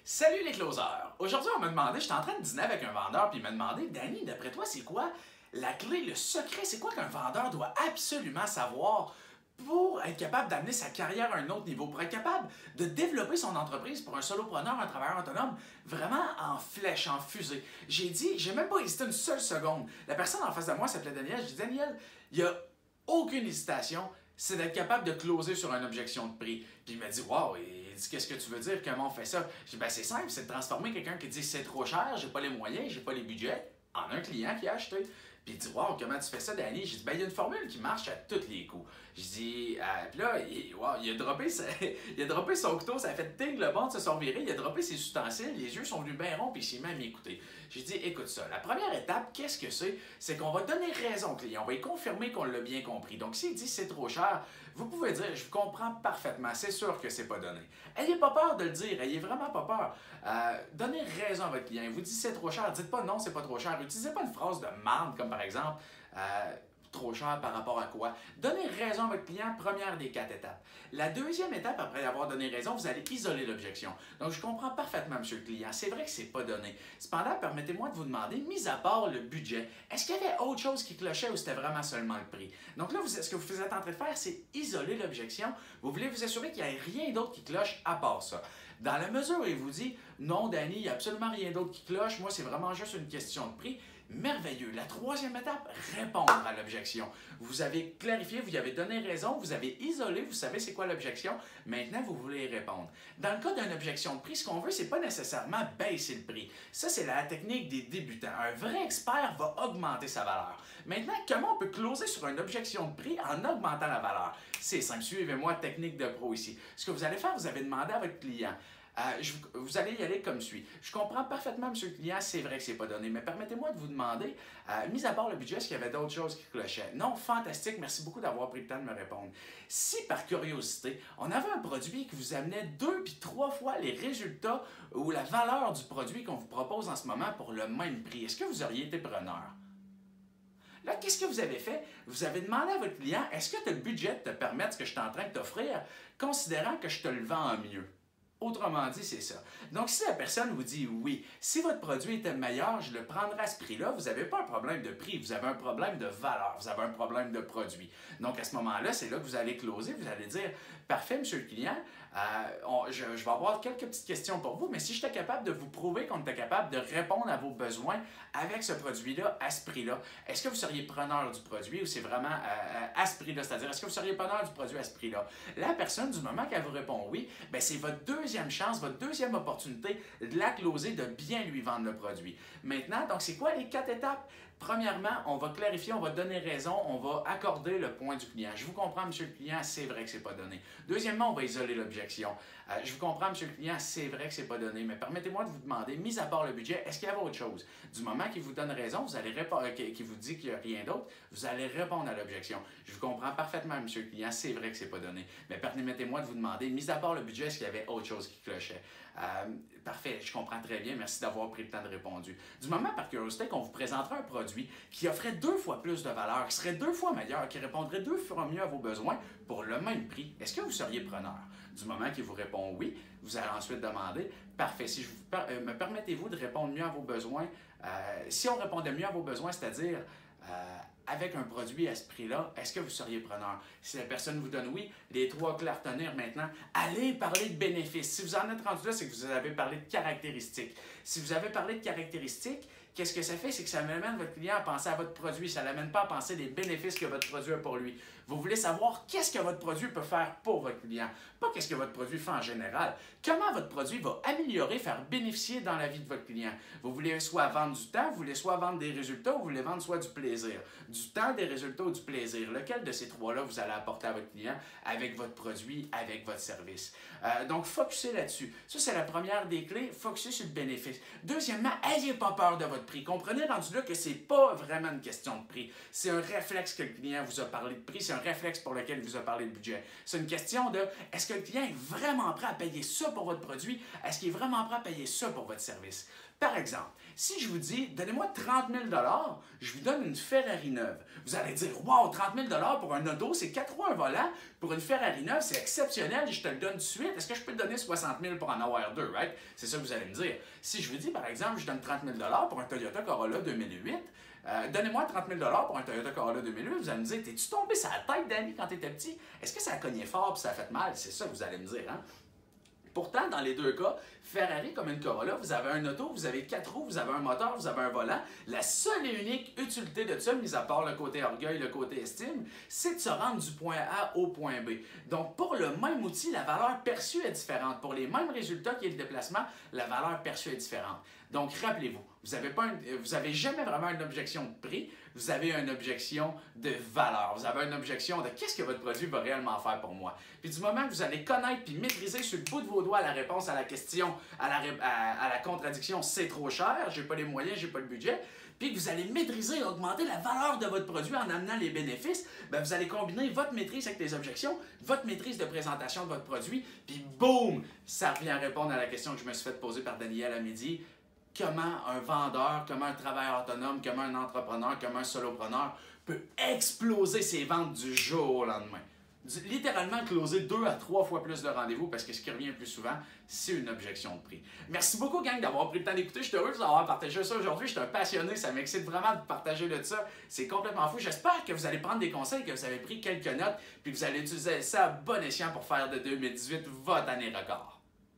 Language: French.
Salut les closers! Aujourd'hui, on m'a demandé, j'étais en train de dîner avec un vendeur, puis il m'a demandé, Danny, d'après toi, c'est quoi la clé, le secret, c'est quoi qu'un vendeur doit absolument savoir pour être capable d'amener sa carrière à un autre niveau, pour être capable de développer son entreprise pour un solopreneur, un travailleur autonome, vraiment en flèche, en fusée. J'ai même pas hésité une seule seconde. La personne en face de moi s'appelait Daniel. J'ai dit, Daniel, il n'y a aucune hésitation, c'est d'être capable de closer sur une objection de prix. Puis il m'a dit, wow, il dit, qu'est-ce que tu veux dire, comment on fait ça? J'ai dit, ben c'est simple, c'est de transformer quelqu'un qui dit, c'est trop cher, j'ai pas les moyens, j'ai pas les budgets, en un client qui a acheté. Puis il dit, wow, comment tu fais ça, Danny? J'ai dit, ben il y a une formule qui marche à tous les coups. J'ai dit, puis là, il a droppé il a droppé son couteau, ça a fait ting, le bon de se sont virés, il a droppé ses ustensiles, les yeux sont venus bien ronds, puis il s'est même écouté. J'ai dit, écoute ça, la première étape, qu'est-ce que c'est? C'est qu'on va donner raison au client, on va lui confirmer qu'on l'a bien compris. Donc s'il dit c'est trop cher, vous pouvez dire, je vous comprends parfaitement, c'est sûr que c'est pas donné. Ayez pas peur de le dire, ayez vraiment pas peur. Donnez raison à votre client. Il vous dit c'est trop cher, dites pas non, c'est pas trop cher. Utilisez pas une phrase de marde comme par exemple trop cher par rapport à quoi. Donnez raison à votre client, première des 4 étapes. La deuxième étape, après avoir donné raison, vous allez isoler l'objection. Donc, je comprends parfaitement, monsieur le client. C'est vrai que c'est pas donné. Cependant, permettez-moi de vous demander, mis à part le budget, est-ce qu'il y avait autre chose qui clochait ou c'était vraiment seulement le prix? Donc là, ce que vous êtes en train de faire, c'est isoler l'objection. Vous voulez vous assurer qu'il n'y ait rien d'autre qui cloche à part ça. Dans la mesure où il vous dit, non, Danny, il n'y a absolument rien d'autre qui cloche, moi, c'est vraiment juste une question de prix, merveilleux. La troisième étape, répondre à l'objection. Vous avez clarifié, vous y avez donné raison, vous avez isolé, vous savez c'est quoi l'objection. Maintenant, vous voulez répondre. Dans le cas d'une objection de prix, ce qu'on veut, c'est pas nécessairement baisser le prix. Ça, c'est la technique des débutants. Un vrai expert va augmenter sa valeur. Maintenant, comment on peut closer sur une objection de prix en augmentant la valeur? C'est simple, suivez-moi, technique de pro ici. Ce que vous allez faire, vous avez demandé à votre client, vous allez y aller comme suit. Je comprends parfaitement, monsieur le client, c'est vrai que c'est pas donné, mais permettez-moi de vous demander, mis à part le budget, est-ce qu'il y avait d'autres choses qui clochaient? Non, fantastique, merci beaucoup d'avoir pris le temps de me répondre. Si par curiosité, on avait un produit qui vous amenait 2 puis 3 fois les résultats ou la valeur du produit qu'on vous propose en ce moment pour le même prix, est-ce que vous auriez été preneur? Là, qu'est-ce que vous avez fait? Vous avez demandé à votre client, est-ce que tu as le budget de te permettre ce que je suis en train de t'offrir, considérant que je te le vends en mieux? Autrement dit, c'est ça. Donc, si la personne vous dit oui, si votre produit était meilleur, je le prendrai à ce prix-là, vous n'avez pas un problème de prix, vous avez un problème de valeur, vous avez un problème de produit. Donc, à ce moment-là, c'est là que vous allez closer, vous allez dire, parfait, monsieur le client, je vais avoir quelques petites questions pour vous, mais si j'étais capable de vous prouver qu'on était capable de répondre à vos besoins avec ce produit-là, à ce prix-là, est-ce que vous seriez preneur du produit ou c'est vraiment à ce prix-là? C'est-à-dire, est-ce que vous seriez preneur du produit à ce prix-là? La personne, du moment qu'elle vous répond oui, bien, c'est votre deuxième chance, votre deuxième opportunité de la closer, de bien lui vendre le produit. Maintenant, donc, c'est quoi les 4 étapes? Premièrement, on va clarifier, on va donner raison, on va accorder le point du client. Je vous comprends, monsieur le client, c'est vrai que c'est pas donné. Deuxièmement, on va isoler l'objection. Je vous comprends, monsieur le client, c'est vrai que c'est pas donné, mais permettez-moi de vous demander, mis à part le budget, est-ce qu'il y avait autre chose? Du moment qu'il vous donne raison, vous allez qu'il vous dit qu'il n'y a rien d'autre, vous allez répondre à l'objection. Je vous comprends parfaitement, monsieur le client, c'est vrai que c'est pas donné, mais permettez-moi de vous demander, mis à part le budget, est-ce qu'il y avait autre chose qui clochait? Parfait, je comprends très bien, merci d'avoir pris le temps de répondre. Du moment, par curiosité, qu'on vous présenterait un produit qui offrait 2 fois plus de valeur, qui serait 2 fois meilleur, qui répondrait 2 fois mieux à vos besoins pour le même prix, est-ce que vous seriez preneur? Du moment qu'il vous répond oui, vous allez ensuite demander, parfait, si me permettez-vous de répondre mieux à vos besoins? Si on répondait mieux à vos besoins, c'est-à-dire avec un produit à ce prix-là, est-ce que vous seriez preneur? Si la personne vous donne oui, les 3 clés à retenir maintenant, allez parler de bénéfices. Si vous en êtes rendu là, c'est que vous avez parlé de caractéristiques. Si vous avez parlé de caractéristiques, qu'est-ce que ça fait? C'est que ça amène votre client à penser à votre produit. Ça ne l'amène pas à penser des bénéfices que votre produit a pour lui. Vous voulez savoir qu'est-ce que votre produit peut faire pour votre client, pas qu'est-ce que votre produit fait en général. Comment votre produit va améliorer, faire bénéficier dans la vie de votre client. Vous voulez soit vendre du temps, vous voulez soit vendre des résultats ou vous voulez vendre soit du plaisir. Du temps, des résultats ou du plaisir. Lequel de ces 3-là vous allez apporter à votre client avec votre produit, avec votre service? Donc, focussez là-dessus. Ça, c'est la première des clés, focussez sur le bénéfice. Deuxièmement, n'ayez pas peur de votre prix. Comprenez rendu là que ce n'est pas vraiment une question de prix. C'est un réflexe que le client vous a parlé de prix, c'est un réflexe pour lequel il vous a parlé de budget. C'est une question de, est-ce que le client est vraiment prêt à payer ça pour votre produit? Est-ce qu'il est vraiment prêt à payer ça pour votre service? Par exemple, si je vous dis, donnez-moi 30 000 je vous donne une Ferrari neuve. Vous allez dire, wow, 30 000 pour un auto, c'est 4 roues, un volant. Pour une Ferrari neuve, c'est exceptionnel, je te le donne tout de suite. Est-ce que je peux te donner 60 000 pour en avoir deux, right? C'est ça que vous allez me dire. Si je vous dis, par exemple, je donne 30 000 pour un Toyota Corolla 2008, donnez-moi 30 000 pour un Toyota Corolla 2008, vous allez me dire, t'es-tu tombé sur la tête, Danny, quand t'étais petit? Est-ce que ça a cogné fort et ça a fait mal? C'est ça que vous allez me dire, hein? Pourtant, dans les deux cas, Ferrari comme une Corolla, vous avez un auto, vous avez 4 roues, vous avez un moteur, vous avez un volant. La seule et unique utilité de ça, mis à part le côté orgueil, le côté estime, c'est de se rendre du point A au point B. Donc, pour le même outil, la valeur perçue est différente. Pour les mêmes résultats qui est le déplacement, la valeur perçue est différente. Donc, rappelez-vous, vous n'avez jamais vraiment une objection de prix, vous avez une objection de valeur. Vous avez une objection de qu'est-ce que votre produit va réellement faire pour moi. Puis du moment que vous allez connaître puis maîtriser sur le bout de vos doigts la réponse à la question, à la contradiction « c'est trop cher, j'ai pas les moyens, j'ai pas le budget », puis que vous allez maîtriser et augmenter la valeur de votre produit en amenant les bénéfices, bien, vous allez combiner votre maîtrise avec les objections, votre maîtrise de présentation de votre produit, puis boum, ça revient à répondre à la question que je me suis fait poser par Daniel à midi. Comment un vendeur, comment un travailleur autonome, comment un entrepreneur, comment un solopreneur peut exploser ses ventes du jour au lendemain. Littéralement closer 2 à 3 fois plus de rendez-vous parce que ce qui revient le plus souvent, c'est une objection de prix. Merci beaucoup, gang, d'avoir pris le temps d'écouter. Je suis heureux de vous avoir partagé ça aujourd'hui. Je suis un passionné, ça m'excite vraiment de partager de ça. C'est complètement fou. J'espère que vous allez prendre des conseils, que vous avez pris quelques notes, puis que vous allez utiliser ça à bon escient pour faire de 2018 votre année record.